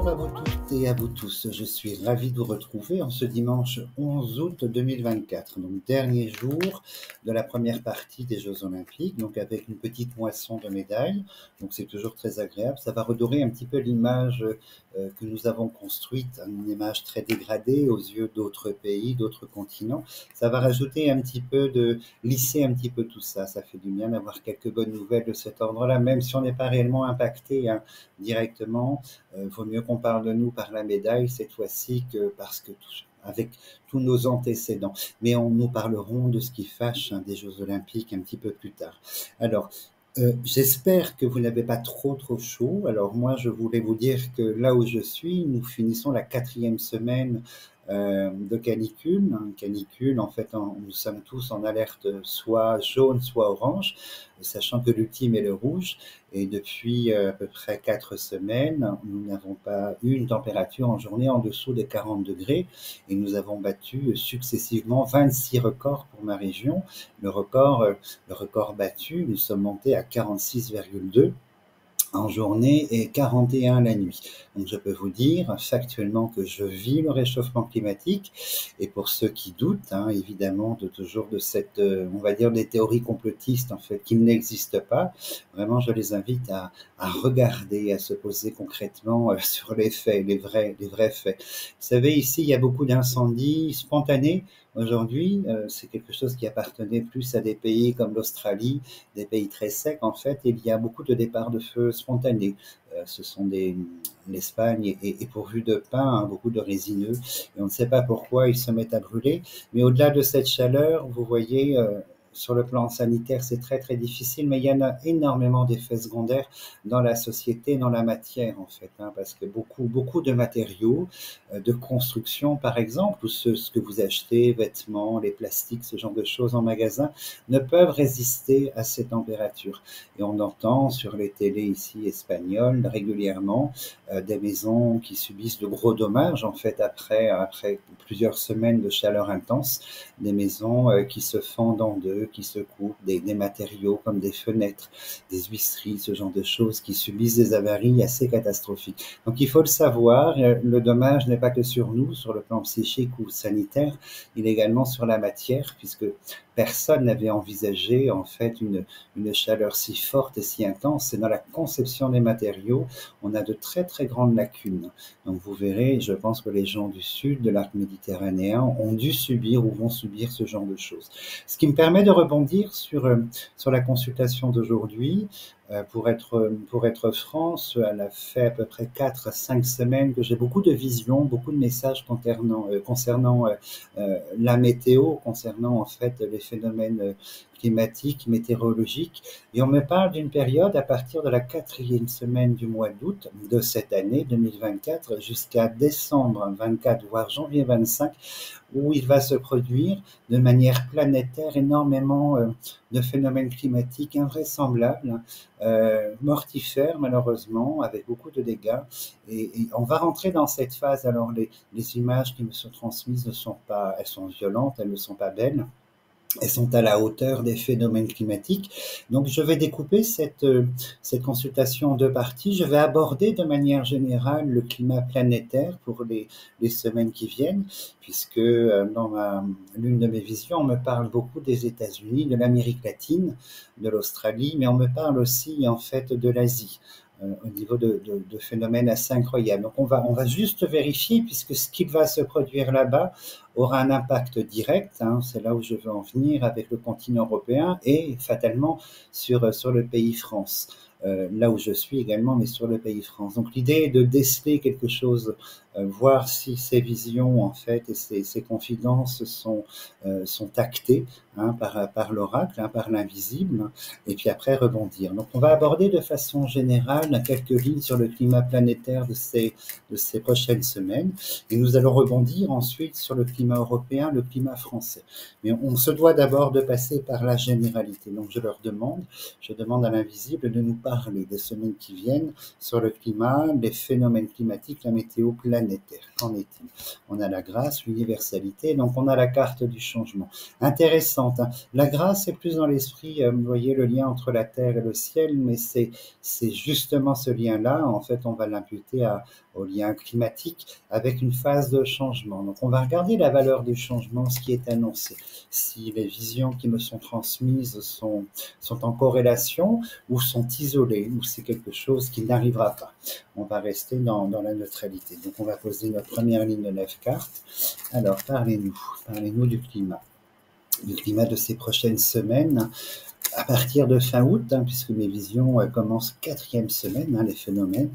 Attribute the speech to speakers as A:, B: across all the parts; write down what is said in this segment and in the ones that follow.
A: Bonjour à vous toutes et à vous tous. Je suis ravi de vous retrouver en ce dimanche 11 août 2024, donc dernier jour de la première partie des Jeux Olympiques, donc avec une petite moisson de médailles. Donc c'est toujours très agréable. Ça va redorer un petit peu l'image que nous avons construite, une image très dégradée aux yeux d'autres pays, d'autres continents. Ça va rajouter un petit peu de lisser un petit peu tout ça. Ça fait du bien d'avoir quelques bonnes nouvelles de cet ordre-là, même si on n'est pas réellement impacté directement. Vaut mieux qu'on parle de nous par la médaille cette fois-ci que parce que avec tous nos antécédents. Mais nous parlerons de ce qui fâche des Jeux Olympiques un petit peu plus tard. Alors, j'espère que vous n'avez pas trop chaud. Alors moi, je voulais vous dire que là où je suis, nous finissons la 4e semaine de canicule. Canicule, en fait, nous sommes tous en alerte soit jaune, soit orange, sachant que l'ultime est le rouge. Et depuis à peu près 4 semaines, nous n'avons pas eu une température en journée en dessous des 40 degrés. Et nous avons battu successivement 26 records pour ma région. Le record battu, nous sommes montés à 46,2 en journée et 41 la nuit. Donc je peux vous dire factuellement que je vis le réchauffement climatique, et pour ceux qui doutent, évidemment, toujours de cette, on va dire, des théories complotistes en fait qui n'existent pas, vraiment je les invite à regarder, à se poser concrètement sur les faits, les vrais faits. Vous savez, ici il y a beaucoup d'incendies spontanés. Aujourd'hui, c'est quelque chose qui appartenait plus à des pays comme l'Australie, des pays très secs en fait. Il y a beaucoup de départs de feu spontanés. Ce sont l'Espagne est pourvue de pins, beaucoup de résineux, et on ne sait pas pourquoi ils se mettent à brûler. Mais au-delà de cette chaleur, vous voyez, sur le plan sanitaire, c'est très difficile, mais il y en a énormément d'effets secondaires dans la société, dans la matière en fait, parce que beaucoup de matériaux de construction, par exemple, ou ce que vous achetez, vêtements, les plastiques, ce genre de choses en magasin, ne peuvent résister à ces températures. Et on entend sur les télés ici espagnoles régulièrement des maisons qui subissent de gros dommages en fait après plusieurs semaines de chaleur intense, des maisons qui se fendent en deux, qui se coupent, des matériaux comme des fenêtres, des huisseries, ce genre de choses qui subissent des avaries assez catastrophiques. Donc il faut le savoir, le dommage n'est pas que sur nous, sur le plan psychique ou sanitaire, il est également sur la matière, puisque personne n'avait envisagé en fait une chaleur si forte et si intense. Et dans la conception des matériaux, on a de très grandes lacunes. Donc vous verrez, je pense que les gens du sud de l'arc méditerranéen ont dû subir ou vont subir ce genre de choses. Ce qui me permet de rebondir sur la consultation d'aujourd'hui. Pour être franc, elle a fait à peu près 4 à 5 semaines que j'ai beaucoup de visions, beaucoup de messages concernant la météo, concernant en fait les phénomènes climatiques, météorologiques. Et on me parle d'une période à partir de la 4e semaine du mois d'août de cette année 2024 jusqu'à décembre 24, voire janvier 25, où il va se produire de manière planétaire énormément de phénomènes climatiques invraisemblables, mortifères malheureusement, avec beaucoup de dégâts. Et on va rentrer dans cette phase. Alors les images qui me sont transmises elles sont violentes, elles ne sont pas belles. Elles sont à la hauteur des phénomènes climatiques. Donc, je vais découper cette consultation en 2 parties. Je vais aborder de manière générale le climat planétaire pour les semaines qui viennent, puisque dans l'une de mes visions, on me parle beaucoup des États-Unis, de l'Amérique latine, de l'Australie, mais on me parle aussi en fait de l'Asie. Au niveau de phénomènes assez incroyables. Donc on va juste vérifier, puisque ce qui va se produire là-bas aura un impact direct, c'est là où je veux en venir, avec le continent européen et fatalement sur le pays France. Là où je suis également, mais sur le pays France. Donc l'idée est de déceler quelque chose, voir si ces visions en fait et ces confidences sont actées par l'oracle, par l'invisible, et puis après rebondir. Donc on va aborder de façon générale quelques lignes sur le climat planétaire de ces prochaines semaines, et nous allons rebondir ensuite sur le climat européen, le climat français. Mais on se doit d'abord de passer par la généralité. Donc je demande à l'invisible de nous parler des semaines qui viennent sur le climat, les phénomènes climatiques, la météo planétaire. Qu'en est-il? On a la grâce, l'universalité, donc on a la carte du changement. Intéressant importante, hein. La grâce est plus dans l'esprit, vous voyez le lien entre la terre et le ciel, mais c'est justement ce lien-là, en fait, on va l'imputer au lien climatique avec une phase de changement. Donc on va regarder la valeur du changement, ce qui est annoncé, si les visions qui me sont transmises sont en corrélation ou sont isolées, ou c'est quelque chose qui n'arrivera pas. On va rester dans la neutralité. Donc on va poser notre première ligne de 9 cartes. Alors parlez-nous du climat de ces prochaines semaines, à partir de fin août, hein, puisque mes visions commencent 4e semaine, hein, les phénomènes,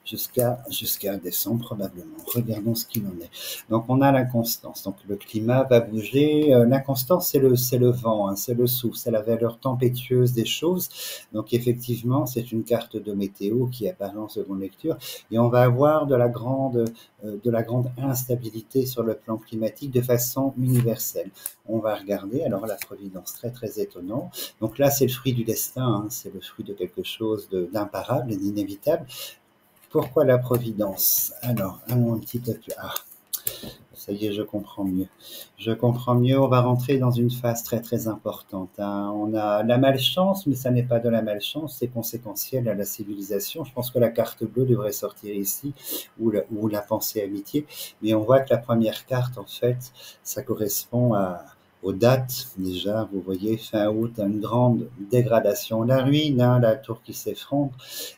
A: jusqu'à décembre probablement. Regardons ce qu'il en est. Donc on a l'inconstance. Donc le climat va bouger. L'inconstance, c'est le vent, hein, c'est le souffle, c'est la valeur tempétueuse des choses. Donc effectivement, c'est une carte de météo qui apparaît en seconde lecture. Et on va avoir de la grande instabilité sur le plan climatique de façon universelle. On va regarder, alors la providence, très très étonnant. Donc là, c'est le fruit du destin, hein, c'est le fruit de quelque chose d'imparable et d'inévitable. Pourquoi la providence? Alors, allons un petit peu plus. Ah, ça y est, je comprends mieux. Je comprends mieux, on va rentrer dans une phase très très importante, hein. On a la malchance, mais ça n'est pas de la malchance, c'est conséquentiel à la civilisation. Je pense que la carte bleue devrait sortir ici, ou la pensée amitié. Mais on voit que la première carte, en fait, ça correspond aux dates. Déjà, vous voyez, fin août, une grande dégradation. La ruine, hein, la tour qui s'effondre,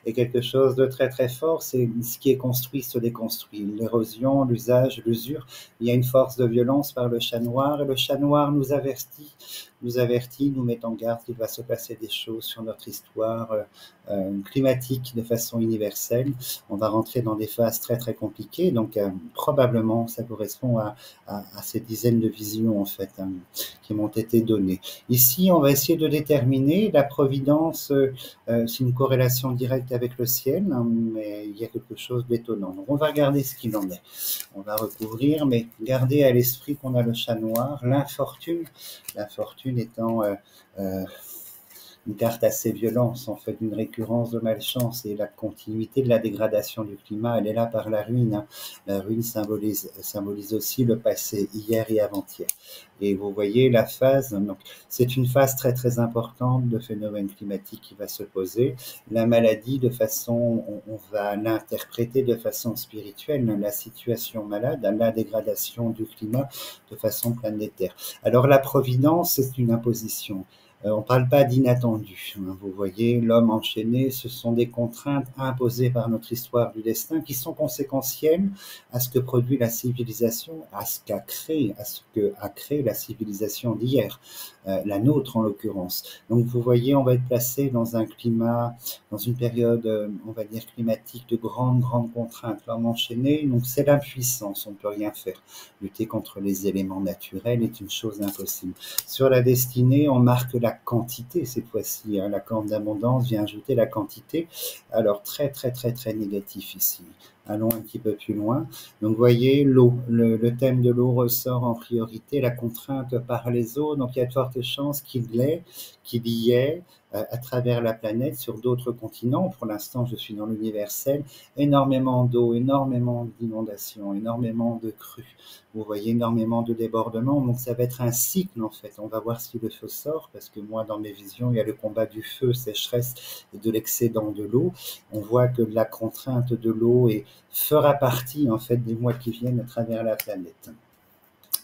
A: est quelque chose de très très fort. C'est ce qui est construit se déconstruit. L'érosion, l'usage, l'usure. Il y a une force de violence par le chat noir, et le chat noir nous avertit, nous met en garde qu'il va se passer des choses sur notre histoire climatique de façon universelle. On va rentrer dans des phases très très compliquées, donc probablement ça correspond à ces dizaines de visions en fait, hein, qui m'ont été données. Ici, on va essayer de déterminer la providence, c'est une corrélation directe avec le ciel, hein, mais il y a quelque chose d'étonnant. Donc on va regarder ce qu'il en est. On va recouvrir, mais gardez à l'esprit qu'on a le chat noir, l'infortune étant une carte assez violente, en fait, une récurrence de malchance, et la continuité de la dégradation du climat, elle est là par la ruine, hein. La ruine symbolise aussi le passé, hier et avant-hier. Et vous voyez la phase, donc c'est une phase très très importante de phénomène climatique qui va se poser. La maladie, de façon, on va l'interpréter de façon spirituelle, la situation malade, la dégradation du climat de façon planétaire. Alors la providence, c'est une imposition. On ne parle pas d'inattendu, hein. Vous voyez, l'homme enchaîné, ce sont des contraintes imposées par notre histoire du destin qui sont conséquentielles à ce que produit la civilisation, à ce que a créé la civilisation d'hier, la nôtre en l'occurrence. Donc vous voyez, on va être placé dans un climat, dans une période, on va dire climatique, de grandes contraintes. L'homme enchaîné, donc c'est l'impuissance, on ne peut rien faire. Lutter contre les éléments naturels est une chose impossible. Sur la destinée, on marque la quantité cette fois-ci, hein. La corne d'abondance vient ajouter la quantité. Alors très très très très négatif ici. Allons un petit peu plus loin. Donc vous voyez, l'eau, le thème de l'eau ressort en priorité, la contrainte par les eaux. Donc il y a de fortes chances qu'il y ait à travers la planète, sur d'autres continents. Pour l'instant, je suis dans l'universel, énormément d'eau, énormément d'inondations, énormément de crues. Vous voyez, énormément de débordements. Donc ça va être un cycle en fait. On va voir si le feu sort, parce que moi, dans mes visions, il y a le combat du feu, sécheresse et de l'excédent de l'eau. On voit que la contrainte de l'eau fera partie en fait des mois qui viennent à travers la planète.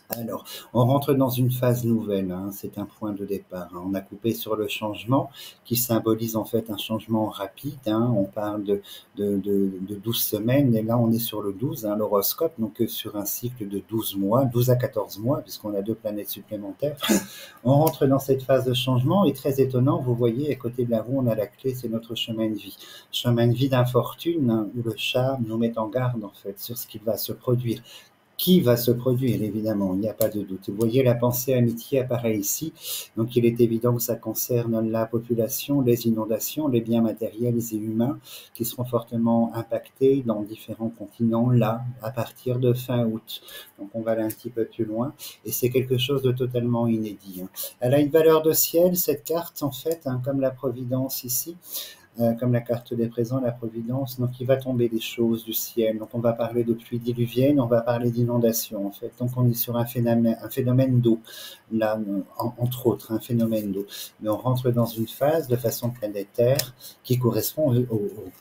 A: Alors, on rentre dans une phase nouvelle, hein, c'est un point de départ, hein. On a coupé sur le changement qui symbolise en fait un changement rapide, hein. On parle de 12 semaines, et là on est sur le 12, hein, l'horoscope, donc sur un cycle de 12 mois, 12 à 14 mois, puisqu'on a 2 planètes supplémentaires. On rentre dans cette phase de changement, et très étonnant, vous voyez, à côté de la roue, on a la clé, c'est notre chemin de vie. Chemin de vie d'infortune, hein, où le chat nous met en garde en fait sur ce qui va se produire. Qui va se produire, évidemment, il n'y a pas de doute. Vous voyez, la pensée amitié apparaît ici, donc il est évident que ça concerne la population, les inondations, les biens matériels et humains qui seront fortement impactés dans différents continents, là, à partir de fin août. Donc on va aller un petit peu plus loin, et c'est quelque chose de totalement inédit, hein. Elle a une valeur de ciel, cette carte, en fait, hein, comme la providence ici. comme la carte des présents, la Providence. Donc il va tomber des choses du ciel. Donc on va parler de pluie diluvienne, on va parler d'inondation en fait. Donc on est sur un phénomène d'eau, là, entre autres, un phénomène d'eau. Mais on rentre dans une phase de façon planétaire qui correspond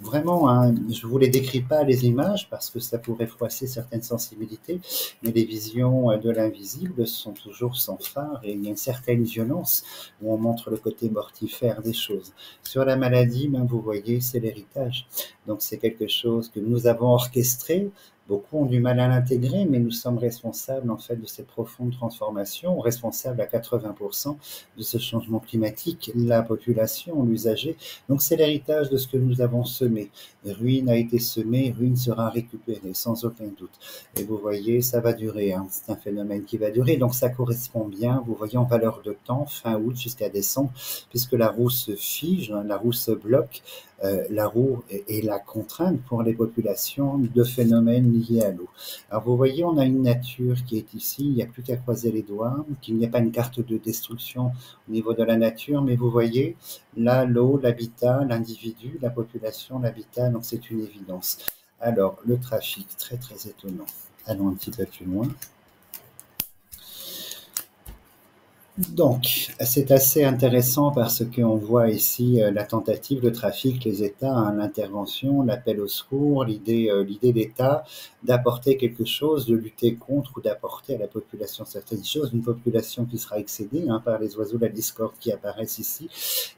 A: vraiment, hein, je ne vous les décris pas les images parce que ça pourrait froisser certaines sensibilités, mais les visions de l'invisible sont toujours sans phare et il y a une certaine violence où on montre le côté mortifère des choses. Sur la maladie, ben, vous voyez, c'est l'héritage. Donc c'est quelque chose que nous avons orchestré. Beaucoup ont du mal à l'intégrer, mais nous sommes responsables en fait de cette profonde transformation, responsables à 80% de ce changement climatique, la population, l'usager. Donc c'est l'héritage de ce que nous avons semé. Ruine a été semée, ruine sera récupérée, sans aucun doute. Et vous voyez, ça va durer, hein. C'est un phénomène qui va durer, donc ça correspond bien, vous voyez, en valeur de temps, fin août jusqu'à décembre, puisque la roue se fige, hein, la roue se bloque, la roue est la contrainte pour les populations de phénomènes liés à l'eau. Alors vous voyez, on a une nature qui est ici, il n'y a plus qu'à croiser les doigts, qu'il n'y a pas une carte de destruction au niveau de la nature, mais vous voyez, là, l'eau, l'habitat, l'individu, la population, l'habitat, donc c'est une évidence. Alors, le trafic, très très étonnant. Allons un petit peu plus loin. Donc, c'est assez intéressant parce qu'on voit ici la tentative de trafic, les États, hein, l'intervention, l'appel au secours, l'idée d'État d'apporter quelque chose, de lutter contre ou d'apporter à la population certaines choses, une population qui sera excédée, hein, par les oiseaux de la discorde qui apparaissent ici.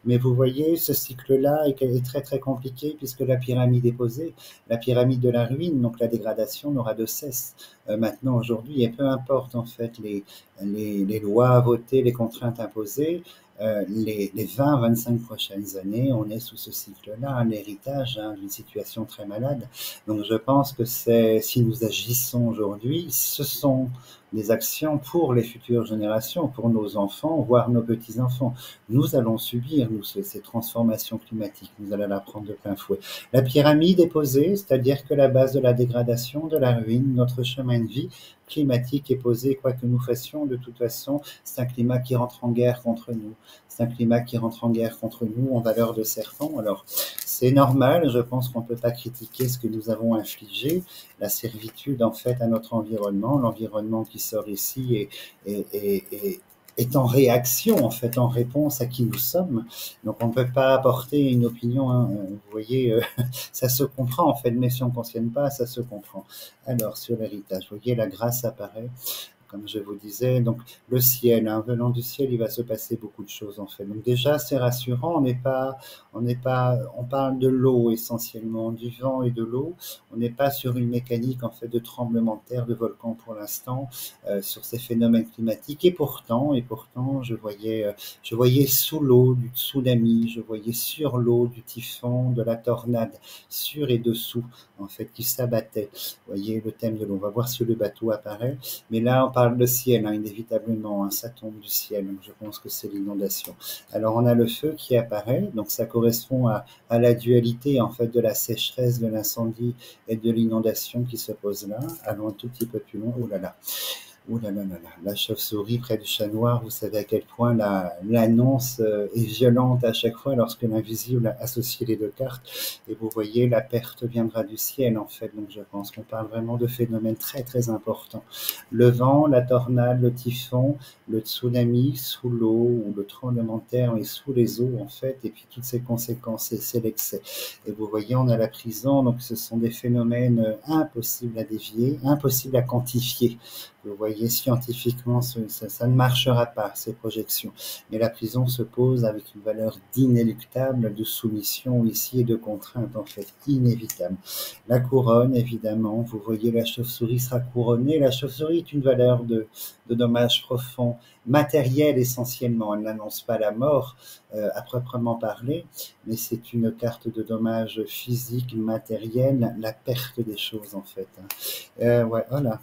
A: Mais vous voyez, ce cycle-là est très très compliqué puisque la pyramide est posée, la pyramide de la ruine, donc la dégradation n'aura de cesse maintenant aujourd'hui, et peu importe en fait les lois votées, les contraintes imposées, les 20-25 prochaines années, on est sous ce cycle-là, un héritage, hein, d'une situation très malade. Donc je pense que si nous agissons aujourd'hui, ce sont des actions pour les futures générations, pour nos enfants, voire nos petits-enfants. Nous allons subir, nous, ces transformations climatiques, nous allons la prendre de plein fouet. La pyramide est posée, c'est-à-dire que la base de la dégradation, de la ruine, notre chemin de vie climatique est posé, quoi que nous fassions, de toute façon, c'est un climat qui rentre en guerre contre nous. C'est un climat qui rentre en guerre contre nous en valeur de serpent. Alors, c'est normal, je pense qu'on ne peut pas critiquer ce que nous avons infligé, la servitude en fait à notre environnement, l'environnement qui sort ici est en réaction, en fait, en réponse à qui nous sommes. Donc, on ne peut pas apporter une opinion, hein, vous voyez, ça se comprend, en fait, mais si on ne cautionne pas, ça se comprend. Alors, sur l'héritage, vous voyez, la grâce apparaît, comme je vous disais, donc le ciel, hein, venant du ciel, il va se passer beaucoup de choses en fait. Donc déjà, c'est rassurant, on parle de l'eau essentiellement, du vent et de l'eau. On n'est pas sur une mécanique en fait de tremblement de terre, de volcan pour l'instant, sur ces phénomènes climatiques. Et pourtant, je voyais sous l'eau du tsunami, je voyais sur l'eau du typhon, de la tornade, sur et dessous en fait, qui s'abattaient. Vous voyez le thème de l'eau. On va voir si le bateau apparaît. Mais là, on parle de ciel, hein, inévitablement, hein, ça tombe du ciel, donc je pense que c'est l'inondation. Alors on a le feu qui apparaît, donc ça correspond à la dualité en fait de la sécheresse, de l'incendie et de l'inondation qui se pose là. Allons un tout petit peu plus loin. Oh là là. Ouh là là là là, la chauve-souris près du chat noir, vous savez à quel point l'annonce est violente à chaque fois lorsque l'invisible a associé les deux cartes. Et vous voyez, la perte viendra du ciel en fait. Donc je pense qu'on parle vraiment de phénomènes très très importants. Le vent, la tornade, le typhon, le tsunami sous l'eau ou le tremblement de terre et sous les eaux en fait. Et puis toutes ces conséquences, c'est l'excès. Et vous voyez, on a la prison, donc ce sont des phénomènes impossibles à dévier, impossibles à quantifier. Vous voyez, scientifiquement, ça ne marchera pas, ces projections. Mais la prison se pose avec une valeur d'inéluctable de soumission ici et de contrainte, en fait, inévitable. La couronne, évidemment, vous voyez, la chauve-souris sera couronnée. La chauve-souris est une valeur de dommages profonds, matériel essentiellement. Elle n'annonce pas la mort à proprement parler, mais c'est une carte de dommages physiques, matériels, la perte des choses, en fait. Ouais, voilà.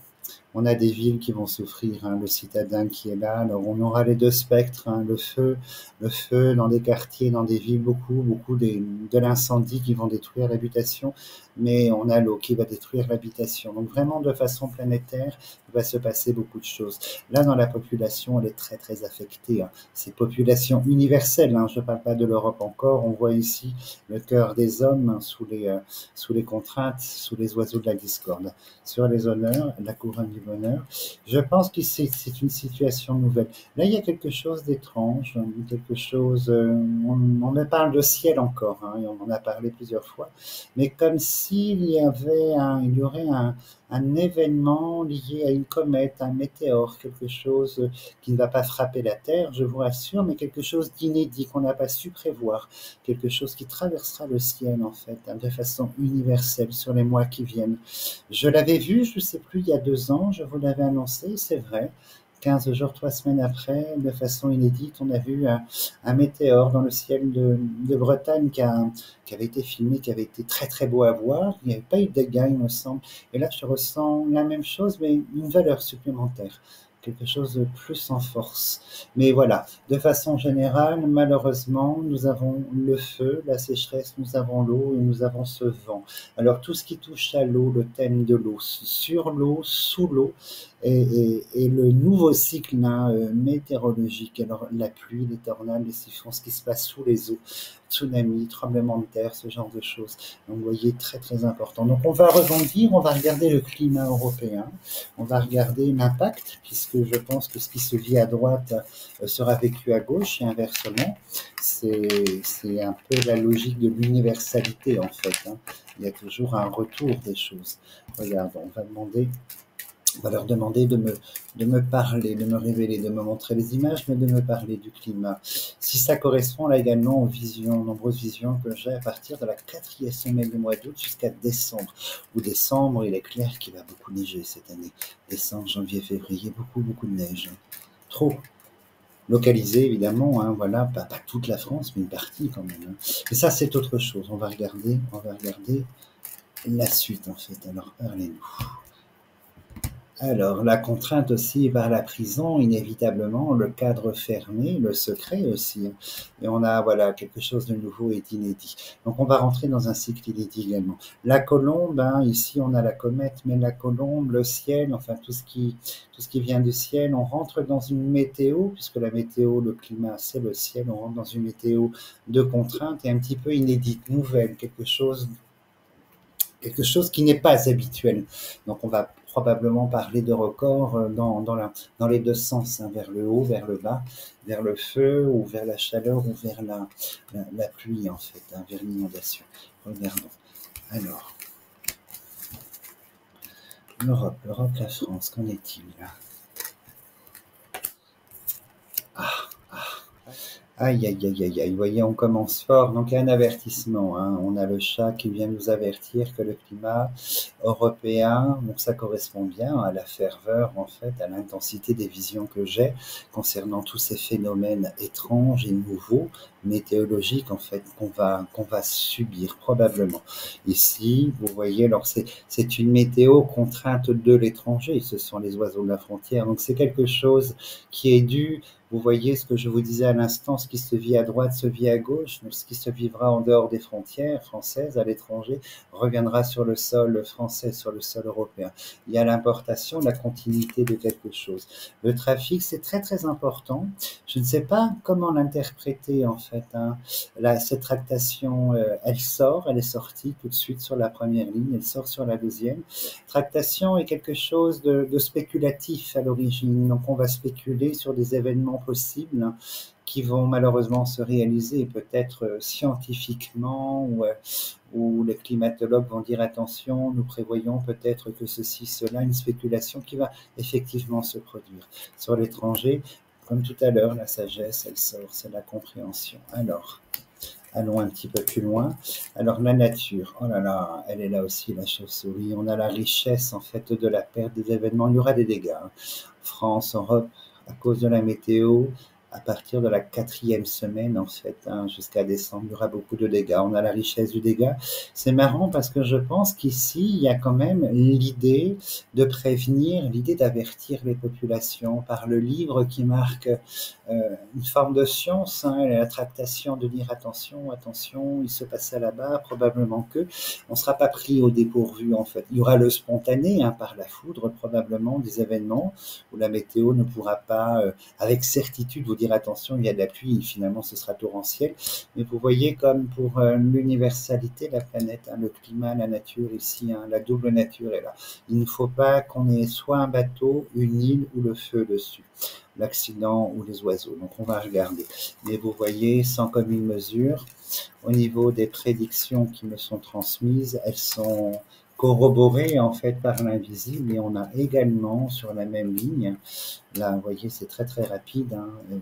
A: On a des villes qui vont souffrir, hein, le citadin qui est là. Alors on aura les deux spectres, hein, le feu dans des quartiers, dans des villes, beaucoup de l'incendie qui vont détruire l'habitation. mais on a l'eau qui va détruire l'habitation. Donc vraiment, de façon planétaire, il va se passer beaucoup de choses. Là, dans la population, elle est très, très affectée, hein. C'est population universelle, hein. Je ne parle pas de l'Europe encore. On voit ici le cœur des hommes, hein, sous les contraintes, sous les oiseaux de la discorde. Sur les honneurs, la couronne du bonheur. Je pense que c'est une situation nouvelle. Là, il y a quelque chose d'étrange, quelque chose. On me parle de ciel encore, hein, et on en a parlé plusieurs fois, mais comme s'il y avait il y aurait un événement lié à une comète, un météore, quelque chose qui ne va pas frapper la Terre, je vous rassure, mais quelque chose d'inédit qu'on n'a pas su prévoir, quelque chose qui traversera le ciel en fait, hein, de façon universelle sur les mois qui viennent. Je l'avais vu, je ne sais plus, il y a 2 ans, je vous l'avais annoncé, c'est vrai. 15 jours, 3 semaines après, de façon inédite, on a vu un météore dans le ciel de Bretagne qui avait été filmé, qui avait été très très beau à voir. Il n'y avait pas eu de dégâts, il me semble. Et là, je ressens la même chose, mais une valeur supplémentaire. Quelque chose de plus en force. Mais voilà, de façon générale, malheureusement, nous avons le feu, la sécheresse, nous avons l'eau et nous avons ce vent. Alors tout ce qui touche à l'eau, le thème de l'eau, sur l'eau, sous l'eau, et le nouveau cycle hein, météorologique, alors la pluie, les tornades, les siphons, ce qui se passe sous les eaux, tsunami, tremblement de terre, ce genre de choses. Donc vous voyez, très très important. Donc on va rebondir, on va regarder le climat européen, on va regarder l'impact, puisque je pense que ce qui se vit à droite sera vécu à gauche et inversement. C'est un peu la logique de l'universalité en fait, hein. Il y a toujours un retour des choses. Regarde, on va leur demander de me parler, de me révéler, de me montrer les images, mais de me parler du climat. Si ça correspond là également aux visions, nombreuses visions que j'ai à partir de la 4e semaine du mois d'août jusqu'à décembre. Ou décembre, il est clair qu'il va beaucoup neiger cette année. Décembre, janvier, février, beaucoup, beaucoup de neige. Trop. Localisé évidemment, hein, voilà, pas toute la France, mais une partie quand même, hein. Mais ça, c'est autre chose. On va regarder la suite en fait. Alors, parlez-nous. Alors, la contrainte aussi vers la prison, inévitablement, le cadre fermé, le secret aussi, hein. Et on a, voilà, quelque chose de nouveau et d'inédit. Donc, on va rentrer dans un cycle inédit également. La colombe, hein, ici, on a la comète, mais la colombe, le ciel, enfin, tout ce qui vient du ciel, on rentre dans une météo, puisque la météo, le climat, c'est le ciel, on rentre dans une météo de contrainte et un petit peu inédite, nouvelle, quelque chose qui n'est pas habituel. Donc on va probablement parler de records dans les deux sens, hein, vers le haut, vers le bas, vers le feu ou vers la chaleur ou vers la pluie en fait, hein, vers l'inondation. Regardons. Alors, l'Europe, la France, qu'en est-il là? Aïe, aïe, aïe, aïe, aïe, vous voyez, on commence fort. Donc, il y a un avertissement, hein. On a le chat qui vient nous avertir que le climat européen, donc ça correspond bien à la ferveur, en fait, à l'intensité des visions que j'ai concernant tous ces phénomènes étranges et nouveaux, météorologiques, en fait, qu'on va subir probablement. Ici, vous voyez, alors c'est une météo contrainte de l'étranger. Ce sont les oiseaux de la frontière. Donc, c'est quelque chose qui est dû. Vous voyez ce que je vous disais à l'instant, ce qui se vit à droite se vit à gauche, donc ce qui se vivra en dehors des frontières françaises, à l'étranger, reviendra sur le sol français, sur le sol européen. Il y a l'importation, la continuité de quelque chose. Le trafic, c'est très très important. Je ne sais pas comment l'interpréter en fait, hein. Là, cette tractation, elle est sortie tout de suite sur la première ligne, elle sort sur la deuxième. Tractation est quelque chose de spéculatif à l'origine, donc on va spéculer sur des événements possibles qui vont malheureusement se réaliser peut-être scientifiquement ou les climatologues vont dire attention, nous prévoyons peut-être que ceci, cela, une spéculation qui va effectivement se produire. Sur l'étranger, comme tout à l'heure, la sagesse, elle sort, c'est la compréhension. Alors, allons un petit peu plus loin. Alors la nature, oh là là, elle est là aussi, la chauve-souris. On a la richesse en fait de la perte des événements. Il y aura des dégâts, hein. France, Europe, à cause de la météo, à partir de la 4e semaine, en fait, jusqu'à décembre, il y aura beaucoup de dégâts. On a la richesse du dégât. C'est marrant parce que je pense qu'ici, il y a quand même l'idée de prévenir, l'idée d'avertir les populations par le livre qui marque une forme de science, la tractation de dire attention, attention, il se passe ça là-bas, probablement que on ne sera pas pris au dépourvu en fait. Il y aura le spontané par la foudre, probablement des événements où la météo ne pourra pas avec certitude vous dire attention, il y a de la pluie, finalement ce sera torrentiel. Mais vous voyez comme pour l'universalité de la planète, le climat, la nature ici, la double nature est là. Il ne faut pas qu'on ait soit un bateau, une île ou le feu dessus, l'accident ou les oiseaux. Donc on va regarder. Mais vous voyez, sans commune mesure, au niveau des prédictions qui me sont transmises, elles sont corroborées en fait par l'invisible et on a également sur la même ligne, là vous voyez c'est très très rapide,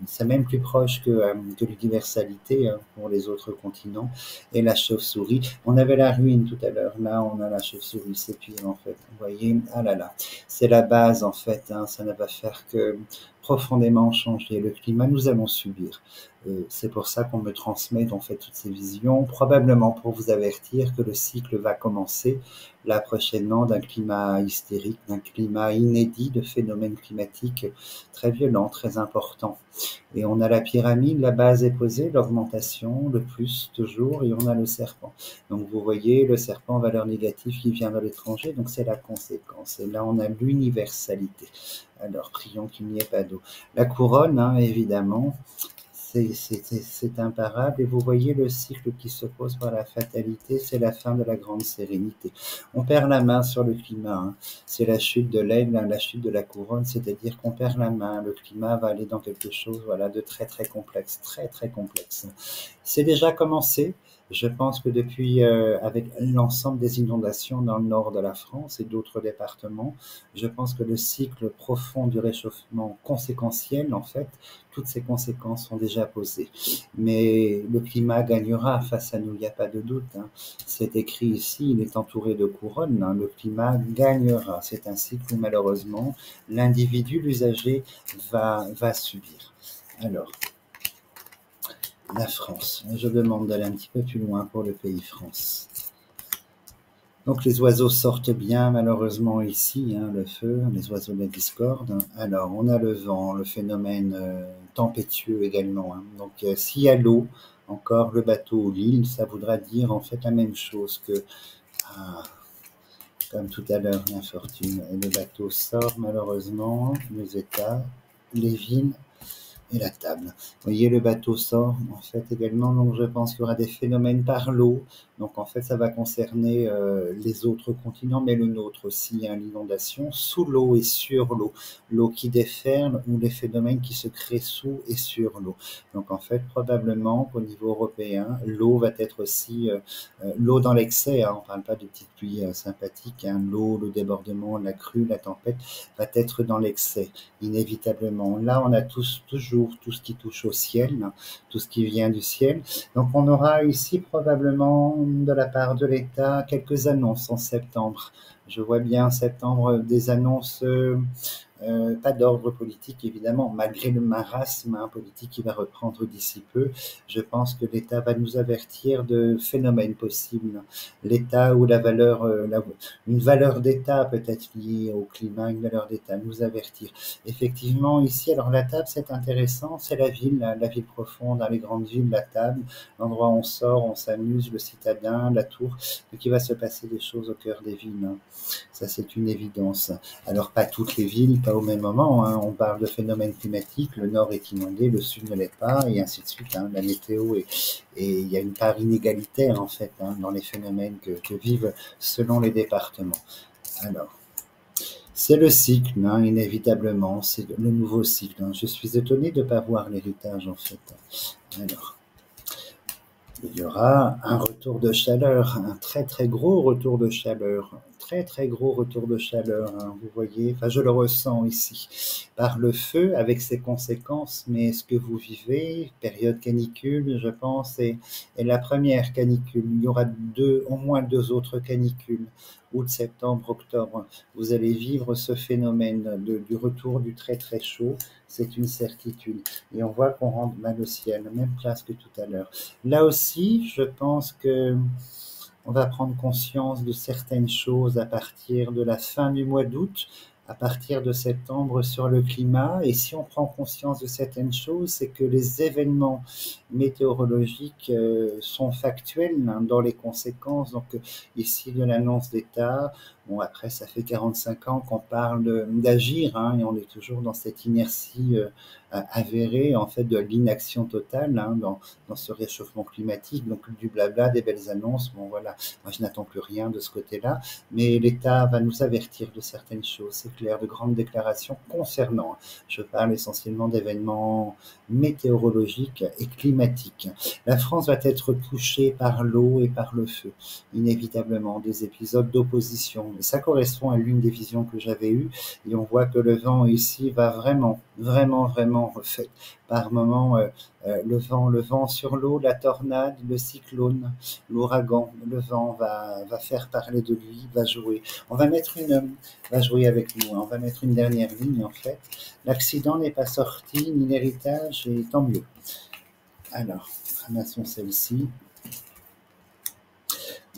A: c'est même plus proche que l'universalité pour les autres continents, et la chauve-souris, on avait la ruine tout à l'heure, là on a la chauve-souris, c'est pire en fait, vous voyez, ah là là, c'est la base en fait, ça ne va faire que profondément changer le climat, nous allons subir. C'est pour ça qu'on me transmet en fait toutes ces visions, probablement pour vous avertir que le cycle va commencer là prochainement d'un climat hystérique, d'un climat inédit, de phénomènes climatiques très violents, très importants. Et on a la pyramide, la base est posée, l'augmentation, le plus toujours, et on a le serpent. Donc vous voyez le serpent valeur négative qui vient de l'étranger, donc c'est la conséquence. Et là on a l'universalité. Alors prions qu'il n'y ait pas d'eau. La couronne, évidemment, c'est imparable et vous voyez le cycle qui s'oppose par la fatalité, c'est la fin de la grande sérénité. On perd la main sur le climat, c'est la chute de l'aigle, la chute de la couronne, c'est-à-dire qu'on perd la main, le climat va aller dans quelque chose de très très complexe, très très complexe. C'est déjà commencé. Je pense que depuis, avec l'ensemble des inondations dans le nord de la France et d'autres départements, je pense que le cycle profond du réchauffement conséquentiel, en fait, toutes ces conséquences sont déjà posées. Mais le climat gagnera face à nous, il n'y a pas de doute. C'est écrit ici, il est entouré de couronnes, le climat gagnera. C'est un cycle où malheureusement, l'individu, l'usager, va subir. Alors, la France. Je demande d'aller un petit peu plus loin pour le pays France. Donc les oiseaux sortent bien malheureusement ici, le feu, les oiseaux de la discorde. Alors on a le vent, le phénomène tempétueux également. Donc s'il y a l'eau, encore le bateau ou l'île, ça voudra dire en fait la même chose que, comme tout à l'heure, l'infortune. Et le bateau sort malheureusement, les États, les villes, et la table. Vous voyez, le bateau sort en fait également, donc je pense qu'il y aura des phénomènes par l'eau. Donc en fait, ça va concerner les autres continents, mais le nôtre aussi, l'inondation sous l'eau et sur l'eau. L'eau qui déferle ou les phénomènes qui se créent sous et sur l'eau. Donc en fait, probablement qu'au niveau européen, l'eau va être aussi, l'eau dans l'excès, on ne parle pas de petites pluies sympathiques, l'eau, le débordement, la crue, la tempête, va être dans l'excès, inévitablement. Là, on a toujours tout ce qui touche au ciel, tout ce qui vient du ciel. Donc on aura ici probablement de la part de l'État quelques annonces en septembre. Je vois bien en septembre des annonces, pas d'ordre politique évidemment, malgré le marasme politique qui va reprendre d'ici peu. Je pense que l'État va nous avertir de phénomènes possibles. L'État ou une valeur d'État peut-être liée au climat, une valeur d'État, nous avertir. Effectivement, ici, alors la table, c'est intéressant, c'est la ville profonde, dans les grandes villes, la table, l'endroit où on sort, on s'amuse, le citadin, la tour, donc il va se passer des choses au cœur des villes. Ça, c'est une évidence. Alors, pas toutes les villes, pas au même moment. On parle de phénomènes climatiques. Le nord est inondé, le sud ne l'est pas, et ainsi de suite. La météo et il y a une part inégalitaire, en fait, dans les phénomènes que vivent selon les départements. Alors, c'est le cycle, inévitablement. C'est le nouveau cycle. Je suis étonné de ne pas voir l'héritage, en fait. Alors, il y aura un retour de chaleur, un très très gros retour de chaleur très très gros retour de chaleur, hein, vous voyez, enfin je le ressens ici, par le feu avec ses conséquences, mais ce que vous vivez, période canicule, je pense, est la première canicule. Il y aura au moins deux autres canicules, août, septembre, octobre. Vous allez vivre ce phénomène du retour du très très chaud, c'est une certitude. Et on voit qu'on rentre mal au ciel, même place que tout à l'heure. Là aussi, je pense que on va prendre conscience de certaines choses à partir de la fin du mois d'août, à partir de septembre sur le climat. Et si on prend conscience de certaines choses, c'est que les événements météorologiques sont factuels, hein, dans les conséquences. Donc ici de l'annonce d'État, bon après ça fait 45 ans qu'on parle d'agir, hein, et on est toujours dans cette inertie avérée en fait de l'inaction totale, hein, dans ce réchauffement climatique. Donc du blabla, des belles annonces, bon voilà, moi je n'attends plus rien de ce côté-là, mais l'État va nous avertir de certaines choses, c'est clair, de grandes déclarations concernant, je parle essentiellement d'événements météorologiques et climatiques. La France va être touchée par l'eau et par le feu, inévitablement, des épisodes d'opposition. Ça correspond à l'une des visions que j'avais eues, et on voit que le vent ici va vraiment, vraiment, vraiment refait par moments le vent sur l'eau, la tornade, le cyclone, l'ouragan, le vent va faire parler de lui, va jouer. Va jouer avec nous, hein. On va mettre une dernière ligne en fait. L'accident n'est pas sorti, ni l'héritage, et tant mieux. Alors, ramassons celle-ci.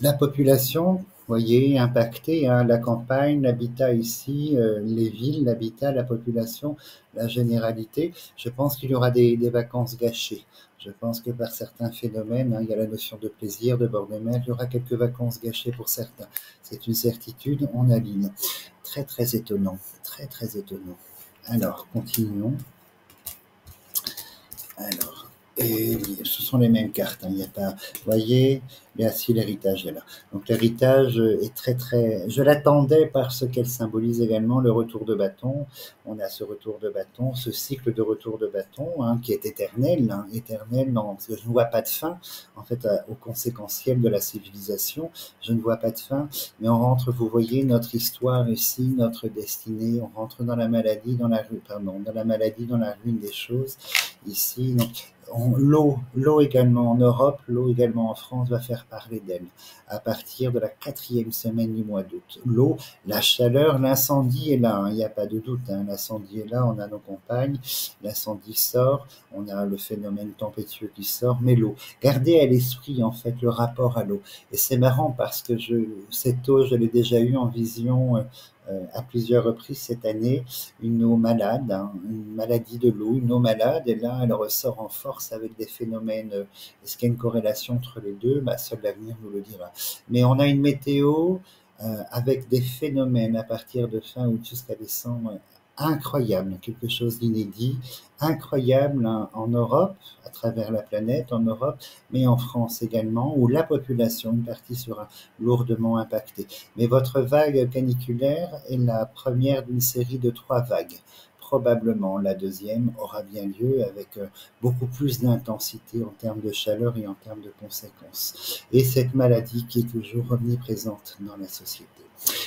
A: La population, voyez, impactée, hein, la campagne, l'habitat ici, les villes, l'habitat, la population, la généralité. Je pense qu'il y aura des vacances gâchées. Je pense que par certains phénomènes, hein, il y a la notion de plaisir, de bord de mer, il y aura quelques vacances gâchées pour certains. C'est une certitude, on aligne. Très très étonnant, très très étonnant. Alors, continuons. Alors, et oui, ce sont les mêmes cartes, hein, il n'y a pas, vous voyez, il y a aussi l'héritage est là. Donc l'héritage est très très, je l'attendais parce qu'elle symbolise également le retour de bâton. On a ce retour de bâton, ce cycle de retour de bâton, hein, qui est éternel, hein, éternel, non, parce que je ne vois pas de fin, en fait, au conséquentiel de la civilisation, je ne vois pas de fin, mais on rentre, vous voyez, notre histoire ici, notre destinée, on rentre dans la maladie, dans la maladie, dans la ruine des choses, ici, donc, l'eau également en Europe, l'eau également en France va faire parler d'elle à partir de la 4e semaine du mois d'août. L'eau, la chaleur, l'incendie est là, hein, il n'y a pas de doute, hein, l'incendie est là, on a nos compagnes, l'incendie sort, on a le phénomène tempétueux qui sort, mais l'eau, gardez à l'esprit en fait le rapport à l'eau. Et c'est marrant parce que cette eau, je l'ai déjà eue en vision à plusieurs reprises cette année, une eau malade, hein, une maladie de l'eau, une eau malade, et là elle ressort en force avec des phénomènes. Est-ce qu'il y a une corrélation entre les deux? Seul l'avenir nous le dira. Mais on a une météo avec des phénomènes à partir de fin août jusqu'à décembre incroyable, quelque chose d'inédit, incroyable, hein, en Europe, à travers la planète, en Europe, mais en France également, où la population, une partie sera lourdement impactée. Mais votre vague caniculaire est la première d'une série de 3 vagues. Probablement la deuxième aura bien lieu avec beaucoup plus d'intensité en termes de chaleur et en termes de conséquences. Et cette maladie qui est toujours omniprésente dans la société.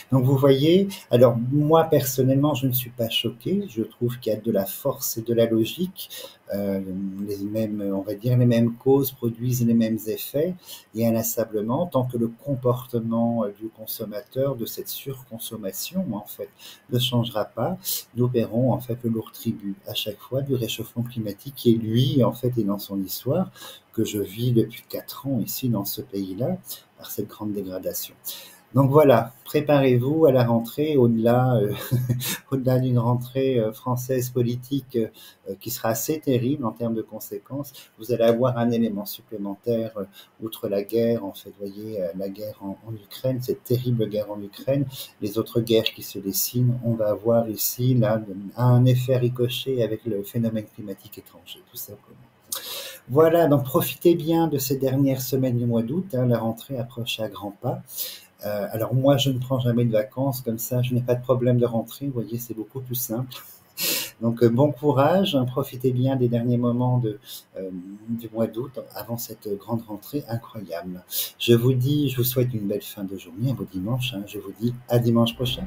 A: Donc vous voyez, alors moi personnellement je ne suis pas choqué, je trouve qu'il y a de la force et de la logique, les mêmes, on va dire les mêmes causes produisent les mêmes effets, et inlassablement tant que le comportement du consommateur, de cette surconsommation en fait, ne changera pas, nous paierons en fait le lourd tribut à chaque fois du réchauffement climatique qui lui en fait est dans son histoire, que je vis depuis 4 ans ici dans ce pays-là, par cette grande dégradation. Donc voilà, préparez-vous à la rentrée, au-delà au-delà d'une rentrée française politique qui sera assez terrible en termes de conséquences. Vous allez avoir un élément supplémentaire, outre la guerre, en fait, vous voyez, la guerre en Ukraine, cette terrible guerre en Ukraine, les autres guerres qui se dessinent, on va avoir ici là, un effet ricochet avec le phénomène climatique étranger, tout simplement. Voilà, donc profitez bien de ces dernières semaines du mois d'août, hein, la rentrée approche à grands pas. Alors moi, je ne prends jamais de vacances comme ça, je n'ai pas de problème de rentrée, vous voyez, c'est beaucoup plus simple. Donc, bon courage, hein, profitez bien des derniers moments du mois d'août avant cette grande rentrée incroyable. Je vous souhaite une belle fin de journée, un beau dimanche, hein. Je vous dis à dimanche prochain.